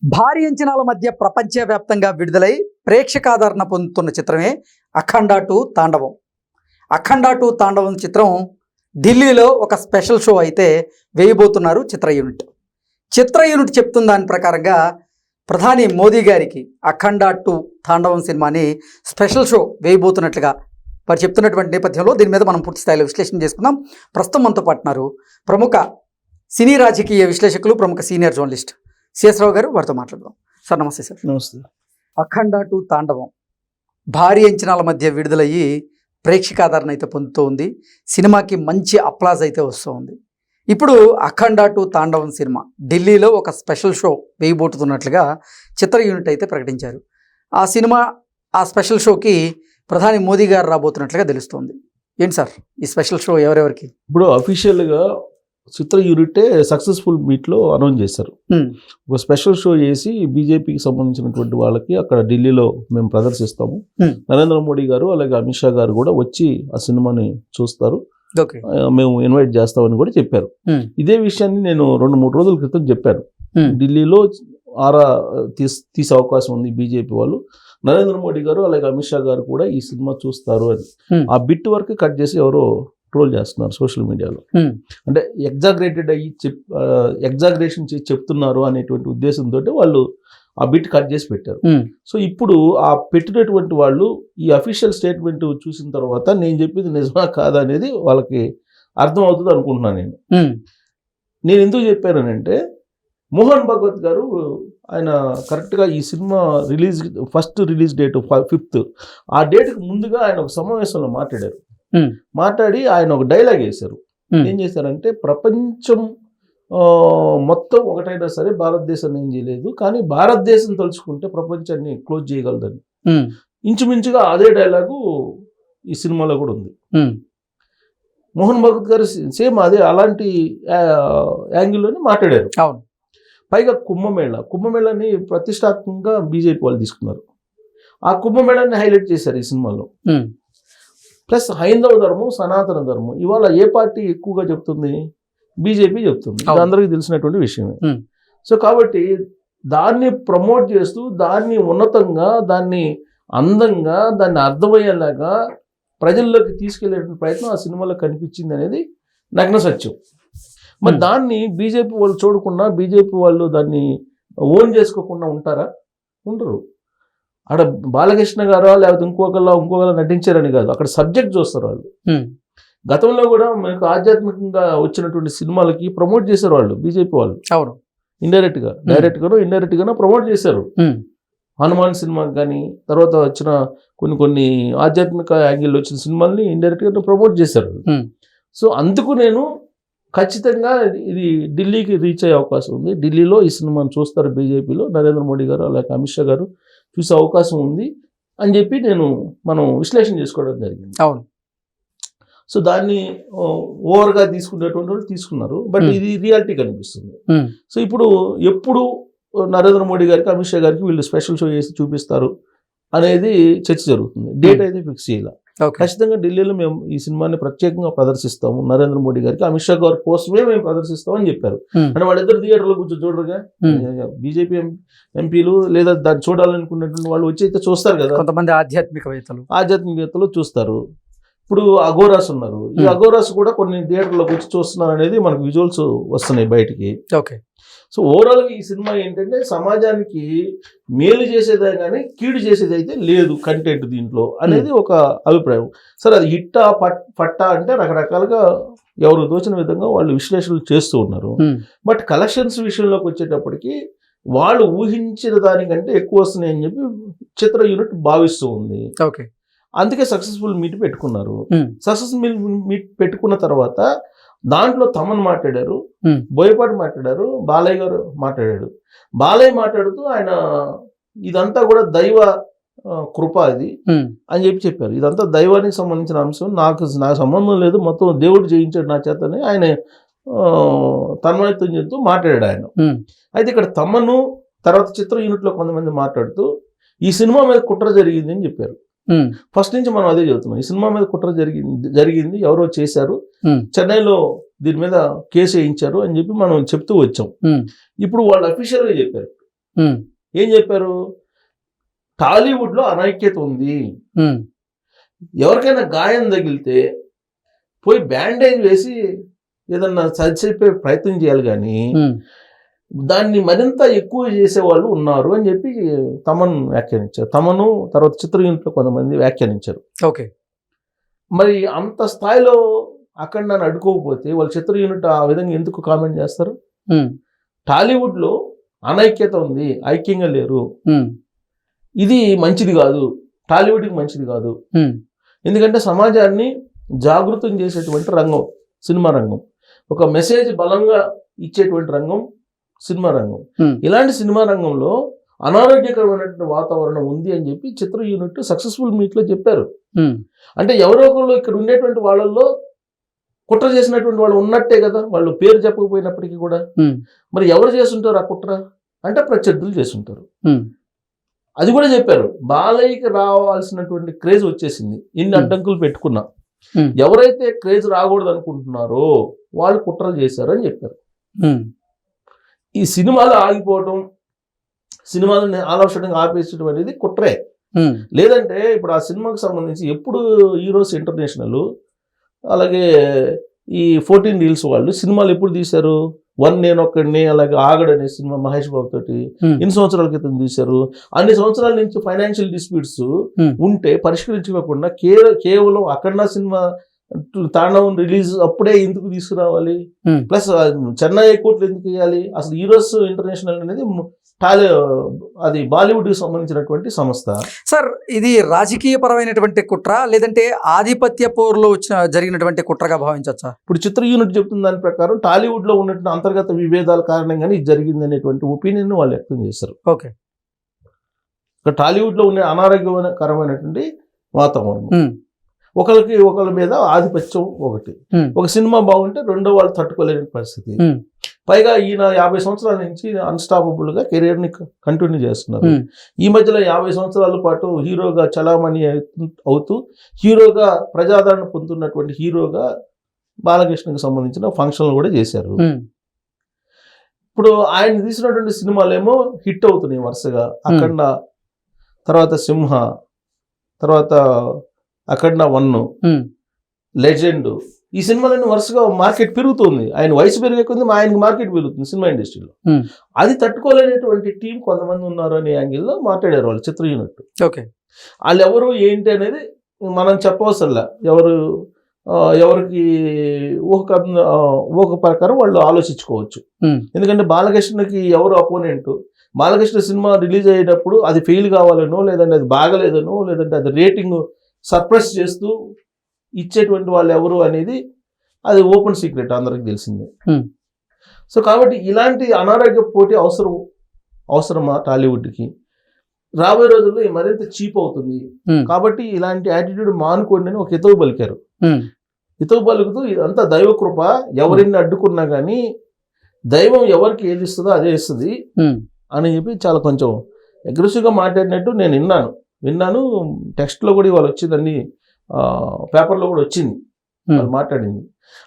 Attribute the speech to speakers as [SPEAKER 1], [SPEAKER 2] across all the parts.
[SPEAKER 1] భారీ అంచనాల మధ్య ప్రపంచవ్యాప్తంగా విడుదలై ప్రేక్షకాదరణ పొందుతున్న చిత్రమే అఖండ 2 తాండవం. అఖండ 2 తాండవం చిత్రం ఢిల్లీలో ఒక స్పెషల్ షో అయితే వేయబోతున్నారు చిత్ర యూనిట్ చెప్తున్న దాని ప్రకారంగా ప్రధాని మోదీ గారికి అఖండ 2 తాండవం సినిమాని స్పెషల్ షో వేయబోతున్నట్లుగా వారు చెప్తున్నటువంటి నేపథ్యంలో దీని మీద మనం పూర్తి స్థాయిలో విశ్లేషణ చేసుకుందాం. ప్రస్తుతం మనతో పాటున్నారు ప్రముఖ సినీ రాజకీయ విశ్లేషకులు, ప్రముఖ సీనియర్ జర్నలిస్ట్ సిఎస్ రావు గారు. వారితో మాట్లాడదాం. సార్ నమస్తే. సార్
[SPEAKER 2] నమస్తే.
[SPEAKER 1] అఖండ 2 తాండవం భారీ అంచనాల మధ్య విడుదలయ్యి ప్రేక్షకాదరణ అయితే పొందుతూ ఉంది. సినిమాకి మంచి అప్లాజ్ అయితే వస్తూ ఉంది. ఇప్పుడు అఖండ 2 తాండవం సినిమా ఢిల్లీలో ఒక స్పెషల్ షో వేయబోతున్నట్లుగా చిత్ర యూనిట్ అయితే ప్రకటించారు. ఆ సినిమా ఆ స్పెషల్ షోకి ప్రధాని మోదీ గారు రాబోతున్నట్లుగా తెలుస్తోంది. ఏంటి సార్ ఈ స్పెషల్ షో ఎవరెవరికి?
[SPEAKER 2] ఇప్పుడు అఫీషియల్గా చిత్ర యూనిటే సక్సెస్ఫుల్ మీట్లో అనౌన్స్ చేశారు. ఒక స్పెషల్ షో చేసి బీజేపీకి సంబంధించినటువంటి వాళ్ళకి అక్కడ ఢిల్లీలో మేము ప్రదర్శిస్తాము. నరేంద్ర మోడీ గారు అలాగే అమిత్ షా గారు కూడా వచ్చి ఆ సినిమాని చూస్తారు, మేము ఇన్వైట్ చేస్తామని కూడా చెప్పారు. ఇదే విషయాన్ని నేను 2-3 రోజుల క్రితం చెప్పాను. ఢిల్లీలో ఆరా తీసే అవకాశం ఉంది బీజేపీ వాళ్ళు. నరేంద్ర మోడీ గారు అలాగే అమిత్ షా గారు కూడా ఈ సినిమా చూస్తారు అని ఆ బిట్ వరకు కట్ చేసి ఎవరో ట్రోల్ చేస్తున్నారు సోషల్ మీడియాలో. అంటే ఎగ్జాగ్రేటెడ్ అయ్యి ఎగ్జాగ్రేషన్ చేసి చెప్తున్నారు అనేటువంటి ఉద్దేశంతో వాళ్ళు ఆ బిట్ కట్ చేసి పెట్టారు. సో ఇప్పుడు ఆ పెట్టినటువంటి వాళ్ళు ఈ అఫీషియల్ స్టేట్మెంట్ చూసిన తర్వాత నేను చెప్పింది నిజమా కాదా అనేది వాళ్ళకి అర్థం అవుతుంది అనుకుంటున్నాను. నేను ఎందుకు చెప్పానంటే, మోహన్ భగవత్ గారు ఆయన కరెక్ట్గా ఈ cinema first release date 5th ఆ డేట్కి ముందుగా ఆయన ఒక సమావేశంలో మాట్లాడి ఆయన ఒక డైలాగ్ వేశారు. ఏం చేశారంటే, ప్రపంచం మొత్తం ఒకటైనా సరే భారతదేశాన్ని ఏం చేయలేదు, కానీ భారతదేశం తలుచుకుంటే ప్రపంచాన్ని క్లోజ్ చేయగలదని. ఇంచుమించుగా అదే డైలాగు ఈ సినిమాలో కూడా ఉంది. మోహన్ భగవత్ గారు సేమ్ అలాంటి యాంగిల్లోనే మాట్లాడారు. పైగా కుంభమేళాని ప్రతిష్టాత్మకంగా బీజేపీ వాళ్ళు తీసుకున్నారు. ఆ కుంభమేళాన్ని హైలైట్ చేశారు ఈ సినిమాలో. ప్లస్ హైందవ ధర్మం, సనాతన ధర్మం ఇవాళ ఏ పార్టీ ఎక్కువగా చెప్తుంది? బీజేపీ చెప్తుంది. ఇది అందరికీ తెలిసినటువంటి విషయమే. సో కాబట్టి దాన్ని ప్రమోట్ చేస్తూ, దాన్ని ఉన్నతంగా, దాన్ని అందంగా, దాన్ని అర్థమయ్యేలాగా ప్రజల్లోకి తీసుకెళ్లేటువంటి ప్రయత్నం ఆ సినిమాలో కనిపించింది అనేది నగ్న సత్యం. మరి దాన్ని బీజేపీ వాళ్ళు చూడకుండా, బీజేపీ వాళ్ళు దాన్ని ఓన్ చేసుకోకుండా ఉంటారా? ఉండరు. అక్కడ బాలకృష్ణ గారా లేకపోతే ఇంకొకలా నటించారని కాదు, అక్కడ సబ్జెక్ట్ చూస్తారు వాళ్ళు. గతంలో కూడా మనకు ఆధ్యాత్మికంగా వచ్చినటువంటి సినిమాలకి ప్రమోట్ చేశారు వాళ్ళు, బీజేపీ వాళ్ళు.
[SPEAKER 1] అవును,
[SPEAKER 2] ఇండైరెక్ట్ గానో ప్రమోట్ చేశారు. హనుమాన్ సినిమాకి కానీ తర్వాత వచ్చిన కొన్ని ఆధ్యాత్మిక యాంగిల్ వచ్చిన సినిమాల్ని ఇండైరెక్ట్ గా ప్రమోట్ చేశారు. సో అందుకు నేను ఖచ్చితంగా ఇది ఢిల్లీకి రీచ్ అయ్యే అవకాశం ఉంది. ఢిల్లీలో ఈ సినిమాను చూస్తారు బీజేపీలో, నరేంద్ర మోడీ గారు అలాగే అమిత్ షా గారు చూసే అవకాశం ఉంది అని చెప్పి మనం విశ్లేషణ చేసుకోవడం జరిగింది.
[SPEAKER 1] అవును.
[SPEAKER 2] సో దాన్ని ఓవర్గా తీసుకునేటువంటి వాళ్ళు తీసుకున్నారు, బట్ ఇది రియాలిటీ కనిపిస్తుంది. సో ఎప్పుడు నరేంద్ర మోడీ గారికి అమిత్ షా గారికి వీళ్ళు స్పెషల్ షో చేసి చూపిస్తారు అనేది చర్చ జరుగుతుంది. డేట్ అయితే ఫిక్స్ చేయాలి. ఖచ్చితంగా ఢిల్లీలో మేము ఈ సినిమాని ప్రత్యేకంగా ప్రదర్శిస్తాము, నరేంద్ర మోడీ గారికి అమిత్ షా గారి కోసమే మేము ప్రదర్శిస్తామని చెప్పారు. అంటే వాళ్ళిద్దరు థియేటర్లో కూర్చొని చూడరుగా, బీజేపీ ఎంపీలు లేదా దాన్ని చూడాలనుకున్నటువంటి వాళ్ళు వచ్చి అయితే చూస్తారు కదా.
[SPEAKER 1] కొంతమంది ఆధ్యాత్మికవేత్తలు
[SPEAKER 2] చూస్తారు. ఇప్పుడు అఘోరాస్ ఉన్నారు, ఈ అఘోరాస్ కూడా కొన్ని థియేటర్లోకి వచ్చి చూస్తున్నారు అనేది మనకు విజువల్స్ వస్తున్నాయి బయటికి. సో ఓవరాల్గా ఈ సినిమా ఏంటంటే సమాజానికి మేలు చేసేదే కానీ కీడు చేసేది అయితే లేదు కంటెంట్ దీంట్లో అనేది ఒక అభిప్రాయం. సరే అది హిట్టా పట్టా అంటే రకరకాలుగా ఎవరు దోచిన విధంగా వాళ్ళు విశ్లేషణలు చేస్తూ ఉన్నారు. బట్ కలెక్షన్స్ విషయంలోకి వచ్చేటప్పటికి వాళ్ళు ఊహించిన దానికంటే ఎక్కువ వస్తున్నాయి అని చెప్పి చిత్ర యూనిట్ భావిస్తూ ఉంది. అందుకే సక్సెస్ఫుల్ మీట్ పెట్టుకున్నారు. సక్సెస్ఫుల్ మీట్ పెట్టుకున్న తర్వాత దాంట్లో తమన్ మాట్లాడారు, బోయపాటి మాట్లాడారు, బాలయ్య గారు మాట్లాడాడు. బాలయ్య మాట్లాడుతూ ఆయన ఇదంతా కూడా దైవ కృప ఇది అని చెప్పారు. ఇదంతా దైవానికి సంబంధించిన అంశం, నాకు సంబంధం లేదు, మొత్తం దేవుడు జయించాడు నా చేతని ఆయన తన్మయత్వం చెప్తూ మాట్లాడాడు ఆయన. అయితే ఇక్కడ తమను తర్వాత చిత్ర యూనిట్లో కొంతమంది మాట్లాడుతూ ఈ సినిమా మీద కుట్ర జరిగింది అని చెప్పారు. ఫస్ట్ నుంచి మనం అదే చెబుతున్నాం, ఈ సినిమా మీద కుట్ర జరిగింది, ఎవరో చేశారు, చెన్నైలో దీని మీద కేసు వేయించారు అని చెప్పి మనం చెప్తూ వచ్చాం. ఇప్పుడు వాళ్ళు అఫీషియల్గా చెప్పారు, ఏం చెప్పారు? టాలీవుడ్లో అనైక్యత ఉంది, ఎవరికైనా గాయం తగిలితే పోయి బ్యాండేజ్ వేసి ఏదన్నా సరిచెప్పే ప్రయత్నం చేయాలి, కానీ దాన్ని మరింత ఎక్కువ చేసేవాళ్ళు ఉన్నారు అని చెప్పి తమన్ వ్యాఖ్యానించారు. తమను తర్వాత చిత్ర యూనిట్లో కొంతమంది వ్యాఖ్యానించారు.
[SPEAKER 1] ఓకే,
[SPEAKER 2] మరి అంత స్థాయిలో అక్కడ నన్ను అడ్డుకోకపోతే వాళ్ళు చిత్ర యూనిట్ ఆ విధంగా ఎందుకు కామెంట్ చేస్తారు? టాలీవుడ్లో అనైక్యత ఉంది, ఐక్యంగా లేరు, ఇది మంచిది కాదు, టాలీవుడ్కి మంచిది కాదు. ఎందుకంటే సమాజాన్ని జాగృతం చేసేటువంటి రంగం సినిమా రంగం, ఒక మెసేజ్ బలంగా ఇచ్చేటువంటి రంగం సినిమా రంగం. ఇలాంటి సినిమా రంగంలో అనారోగ్యకరమైనటువంటి వాతావరణం ఉంది అని చెప్పి చిత్ర యూనిట్ సక్సెస్ఫుల్ మీట్లో చెప్పారు. అంటే ఎవరో ఒకళ్ళు ఇక్కడ ఉండేటువంటి వాళ్ళల్లో కుట్ర చేసినటువంటి వాళ్ళు ఉన్నట్టే కదా, వాళ్ళు పేరు చెప్పకపోయినప్పటికీ కూడా. మరి ఎవరు చేస్తుంటారు ఆ కుట్ర అంటే ప్రత్యర్థులు చేస్తుంటారు. అది కూడా చెప్పారు, బాలయ్యకి రావాల్సినటువంటి క్రేజ్ వచ్చేసింది, ఇన్ని అడ్డంకులు పెట్టుకున్నా, ఎవరైతే క్రేజ్ రాకూడదు అనుకుంటున్నారో వాళ్ళు కుట్రలు చేశారు అని చెప్పారు. ఈ సినిమాలు ఆగిపోవటం, సినిమాలను ఆలోచనగా ఆపేసడం అనేది కుట్రే. లేదంటే ఇప్పుడు ఆ సినిమాకి సంబంధించి ఎప్పుడు హీరోస్ ఇంటర్నేషనల్, అలాగే ఈ 14 రీల్స్ వాళ్ళు సినిమాలు ఎప్పుడు తీశారు? 1 నేను ఒక్కడిని, అలాగే ఆగడు అనే సినిమా మహేష్ బాబు తోటి ఎన్ని సంవత్సరాల క్రితం తీశారు. అన్ని సంవత్సరాల నుంచి ఫైనాన్షియల్ డిస్ప్యూట్స్ ఉంటే పరిష్కరించుకోకుండా కేవలం అఖండ సినిమా తాండవం రిలీజ్ అప్పుడే ఎందుకు తీసుకురావాలి? ప్లస్ చెన్నై హైకోర్టులు ఎందుకు వేయాలి? అసలు హీరోస్ ఇంటర్నేషనల్ అనేది అది బాలీవుడ్ కి సంబంధించినటువంటి సంస్థ.
[SPEAKER 1] సార్, ఇది రాజకీయ పరమైనటువంటి కుట్ర లేదంటే ఆధిపత్య పోరులో జరిగినటువంటి కుట్రగా భావించవచ్చా?
[SPEAKER 2] ఇప్పుడు చిత్ర యూనిట్ చెప్తున్న దాని ప్రకారం టాలీవుడ్ లో ఉన్నటువంటి అంతర్గత విభేదాల కారణంగానే ఇది జరిగింది అనేటువంటి ఒపీనియన్ వాళ్ళు వ్యక్తం చేశారు.
[SPEAKER 1] ఓకే,
[SPEAKER 2] ఇక్కడ టాలీవుడ్ లో ఉన్న అనారోగ్యకరమైనటువంటి వాతావరణం, ఒకళ్ళ మీద ఆధిపత్యం ఒకటి, ఒక సినిమా బాగుంటే రెండో వాళ్ళు తట్టుకోలేని పరిస్థితి. పైగా ఈయన 50 సంవత్సరాల నుంచి అన్స్టాపబుల్ గా కెరీర్ ని కంటిన్యూ చేస్తున్నారు. ఈ మధ్యలో 50 సంవత్సరాల పాటు హీరోగా చలామణి అవుతూ హీరోగా ప్రజాదరణ పొందుతున్నటువంటి హీరోగా బాలకృష్ణకి సంబంధించిన ఫంక్షన్లు కూడా చేశారు. ఇప్పుడు ఆయన తీసినటువంటి సినిమాలేమో హిట్ అవుతున్నాయి వరుసగా. అఖండ, తర్వాత సింహ, తర్వాత అఖండ 1, లెజెండ్, ఈ సినిమాలన్నీ వరుసగా మార్కెట్ పెరుగుతుంది. ఆయన వయసు పెరిగే కొద్ది ఆయనకి మార్కెట్ పెరుగుతుంది సినిమా ఇండస్ట్రీలో. అది తట్టుకోలేనటువంటి టీం కొంతమంది ఉన్నారు అనే యాంగిల్లో మాట్లాడారు వాళ్ళు చిత్ర యూనిట్.
[SPEAKER 1] ఓకే,
[SPEAKER 2] వాళ్ళు ఎవరు ఏంటి అనేది మనం చెప్పవసరలా, ఎవరికి ఊహ ప్రకారం వాళ్ళు ఆలోచించుకోవచ్చు. ఎందుకంటే బాలకృష్ణకి ఎవరు అపోనెంట్, బాలకృష్ణ సినిమా రిలీజ్ అయ్యేటప్పుడు అది ఫెయిల్ కావాలనో, లేదంటే అది బాగలేదనో, లేదంటే అది రేటింగ్ సర్ప్రైజ్ చేస్తూ ఇచ్చేటువంటి వాళ్ళు ఎవరు అనేది అది ఓపెన్ సీక్రెట్, అందరికి తెలిసిందే. సో కాబట్టి ఇలాంటి అనారోగ్య పోటీ అవసరమా టాలీవుడ్కి? రాబోయే రోజుల్లో మరింత చీప్ అవుతుంది. కాబట్టి ఇలాంటి యాటిట్యూడ్ మానుకోండి అని ఒక హితవు పలికారు. హితవు పలుకుతూ ఇదంతా దైవ కృప, ఎవరిని అడ్డుకున్నా కానీ దైవం ఎవరికి ఏది ఇస్తుందో అదే ఇస్తుంది అని చెప్పి చాలా కొంచెం అగ్రెసివ్గా మాట్లాడినట్టు నేను విన్నాను. టెక్స్ట్లో కూడా ఇవాళ వచ్చిందని, పేపర్లో కూడా వచ్చింది వాళ్ళు మాట్లాడింది.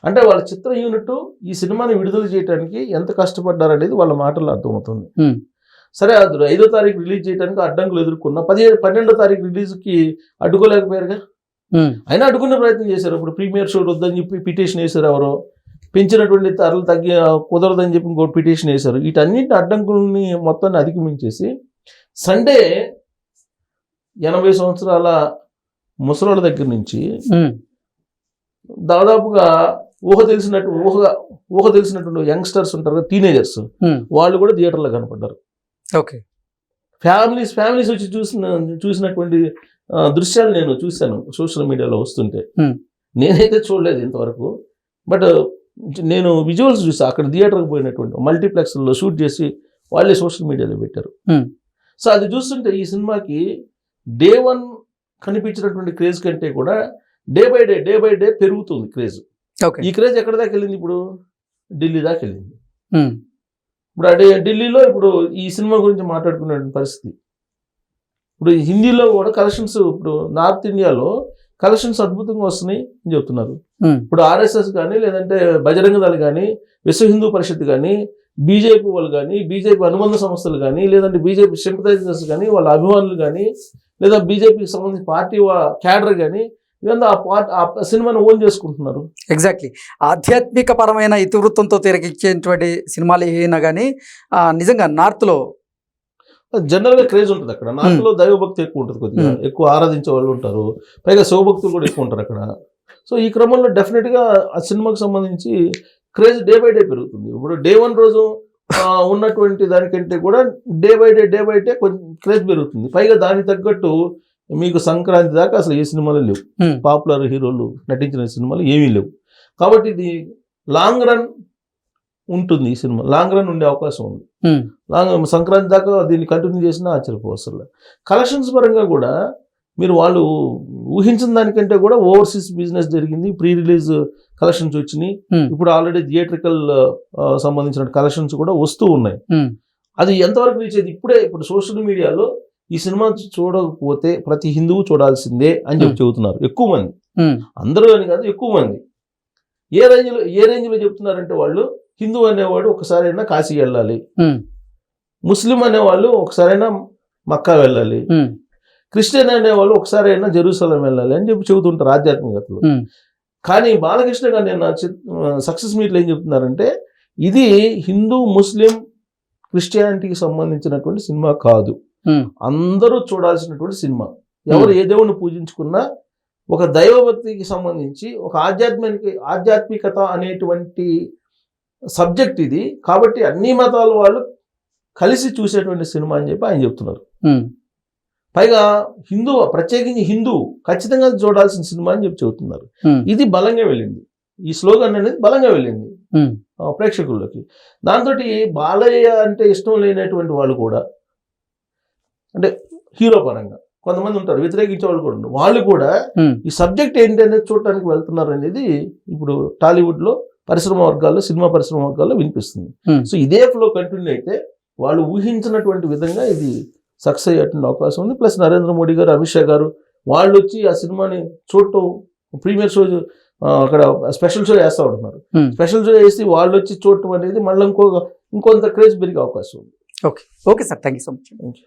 [SPEAKER 2] అంటే వాళ్ళ చిత్ర యూనిట్ ఈ సినిమాని విడుదల చేయడానికి ఎంత కష్టపడ్డారనేది వాళ్ళ మాటల్లో అర్థమవుతుంది. సరే, అది 5వ తారీఖు రిలీజ్ చేయడానికి అడ్డంకులు ఎదుర్కొన్నా, 12వ తారీఖు రిలీజ్కి అడ్డుకోలేకపోయారుగా. అయినా అడ్డుకునే ప్రయత్నం చేశారు. ఇప్పుడు ప్రీమియర్ షో వద్దని చెప్పి పిటిషన్ వేశారు, ఎవరో పెంచినటువంటి ధరలు కుదరదని చెప్పి ఇంకోటి పిటిషన్ వేశారు. వీటన్నింటి అడ్డంకుల్ని మొత్తాన్ని అధిగమించేసి సండే 80 సంవత్సరాల ముసలోళ్ళ దగ్గర నుంచి దాదాపుగా ఊహ తెలిసినటువంటి యంగ్స్టర్స్ ఉంటారు, టీనేజర్స్, వాళ్ళు కూడా థియేటర్లో కనపడ్డారు.
[SPEAKER 1] ఓకే,
[SPEAKER 2] ఫ్యామిలీస్ వచ్చి చూసినటువంటి దృశ్యాలు నేను చూశాను సోషల్ మీడియాలో వస్తుంటే. నేనైతే చూడలేదు ఇంతవరకు, బట్ నేను విజువల్స్ చూసా. అక్కడ థియేటర్కి పోయినటువంటి మల్టీప్లెక్స్లో షూట్ చేసి వాళ్ళే సోషల్ మీడియాలో పెట్టారు. సో అది చూస్తుంటే ఈ సినిమాకి డే 1 కనిపించినటువంటి క్రేజ్ కంటే కూడా డే బై డే పెరుగుతుంది క్రేజ్. ఈ క్రేజ్ ఎక్కడ దాకా వెళ్ళింది? ఇప్పుడు ఢిల్లీ దాకా వెళ్ళింది. ఇప్పుడు ఢిల్లీలో ఇప్పుడు ఈ సినిమా గురించి మాట్లాడుకునే పరిస్థితి. ఇప్పుడు హిందీలో కూడా కలెక్షన్స్, ఇప్పుడు నార్త్ ఇండియాలో కలెక్షన్స్ అద్భుతంగా వస్తున్నాయి అని చెప్తున్నారు. ఇప్పుడు RSS కానీ, లేదంటే బజరంగ దళ్ కానీ, విశ్వ హిందూ పరిషత్ కానీ, బీజేపీ వాళ్ళు కానీ, బీజేపీ అనుబంధ సంస్థలు కానీ, లేదంటే బీజేపీ సింపథైజర్స్ కానీ, వాళ్ళ అభిమానులు కానీ, లేదా బీజేపీకి సంబంధించిన పార్టీ క్యాడర్ కానీ ఇదంతా ఆ సినిమాని ఓన్ చేసుకుంటున్నారు.
[SPEAKER 1] ఎగ్జాక్ట్లీ. ఆధ్యాత్మిక పరమైన ఇతివృత్తంతో తెరకెక్కేటువంటి సినిమాలు ఏమైనా కానీ నిజంగా నార్త్లో
[SPEAKER 2] జనరల్ గా క్రేజ్ ఉంటుంది. అక్కడ నార్త్లో దైవభక్తి ఎక్కువ ఉంటుంది, కొద్దిగా ఎక్కువ ఆరాధించే వాళ్ళు ఉంటారు, పైగా శివభక్తులు కూడా ఎక్కువ ఉంటారు అక్కడ. సో ఈ క్రమంలో డెఫినెట్ గా ఆ సినిమాకి సంబంధించి క్రేజ్ డే బై డే పెరుగుతుంది. ఇప్పుడు డే 1 రోజు ఉన్నటువంటి దానికంటే కూడా డే బై డే కొంచెం క్రేజ్ పెరుగుతుంది. పైగా దానికి తగ్గట్టు మీకు సంక్రాంతి దాకా అసలు ఏ సినిమాలు లేవు, పాపులర్ హీరోలు నటించిన సినిమాలు ఏమీ లేవు. కాబట్టి ఇది లాంగ్ రన్ ఉంటుంది, ఈ సినిమా లాంగ్ రన్ ఉండే అవకాశం ఉంది. సంక్రాంతి దాకా దీన్ని కంటిన్యూ చేసినా ఆశ్చర్యపోవసరం. కలెక్షన్స్ పరంగా కూడా మీరు వాళ్ళు ఊహించిన దానికంటే కూడా ఓవర్సీస్ బిజినెస్ జరిగింది. ప్రీ రిలీజ్ కలెక్షన్స్ వచ్చినాయి, ఇప్పుడు ఆల్రెడీ థియేట్రికల్ సంబంధించిన కలెక్షన్స్ కూడా వస్తూ ఉన్నాయి. అది ఎంతవరకు రీచ్ అయ్యింది ఇప్పుడు సోషల్ మీడియాలో ఈ సినిమా చూడకపోతే ప్రతి హిందువు చూడాల్సిందే అని చెబుతున్నారు ఎక్కువ మంది. అందరూ అని కాదు, ఎక్కువ మంది. ఏ రేంజ్ లో చెప్తున్నారంటే వాళ్ళు హిందూ అనేవాడు ఒకసారైనా కాశీ వెళ్ళాలి, ముస్లిం అనేవాళ్ళు ఒకసారైనా మక్కా వెళ్ళాలి, క్రిస్టియన్ అనేవాళ్ళు ఒకసారైనా జెరూసలం వెళ్ళాలి అని చెబుతుంటారు ఆధ్యాత్మికతలో. కానీ బాలకృష్ణ గారు నేను సక్సెస్ మీట్లో ఏం చెప్తున్నారంటే ఇది హిందూ, ముస్లిం, క్రిస్టియానిటీకి సంబంధించినటువంటి సినిమా కాదు, అందరూ చూడాల్సినటువంటి సినిమా. ఎవరు ఏ దేవుణ్ణి పూజించుకున్నా ఒక దైవభక్తికి సంబంధించి ఒక ఆధ్యాత్మికత అనేటువంటి సబ్జెక్ట్ ఇది. కాబట్టి అన్ని మతాల వాళ్ళు కలిసి చూసేటువంటి సినిమా అని చెప్పి ఆయన చెప్తున్నారు. పైగా ప్రత్యేకించి హిందూ ఖచ్చితంగా చూడాల్సిన సినిమా అని చెప్పి చెబుతున్నారు. ఇది బలంగా వెళ్ళింది, ఈ స్లోగన్ అనేది బలంగా వెళ్ళింది ప్రేక్షకుల్లోకి. దాంతో బాలయ్య అంటే ఇష్టం లేనటువంటి వాళ్ళు కూడా, అంటే హీరో పరంగా కొంతమంది ఉంటారు, వ్యతిరేకించే వాళ్ళు కూడా ఉంటారు, వాళ్ళు కూడా ఈ సబ్జెక్ట్ ఏంటి అనేది చూడటానికి వెళ్తున్నారు అనేది ఇప్పుడు టాలీవుడ్ లో సినిమా పరిశ్రమ వర్గాల్లో వినిపిస్తుంది. సో ఇదే ఫ్లో కంటిన్యూ అయితే వాళ్ళు ఊహించినటువంటి విధంగా ఇది సక్సెస్ అయ్యేటువంటి అవకాశం ఉంది. ప్లస్ నరేంద్ర మోడీ గారు, అమిత్ షా గారు వాళ్ళు వచ్చి ఆ సినిమాని చూడటం, ప్రీమియర్ షో అక్కడ స్పెషల్ షో వేస్తూ ఉంటున్నారు. స్పెషల్ షో వేసి వాళ్ళు వచ్చి చూడటం అనేది మళ్ళీ ఇంకొంత క్రేజ్ పెరిగే అవకాశం ఉంది.
[SPEAKER 1] Okay sir, thank you so much.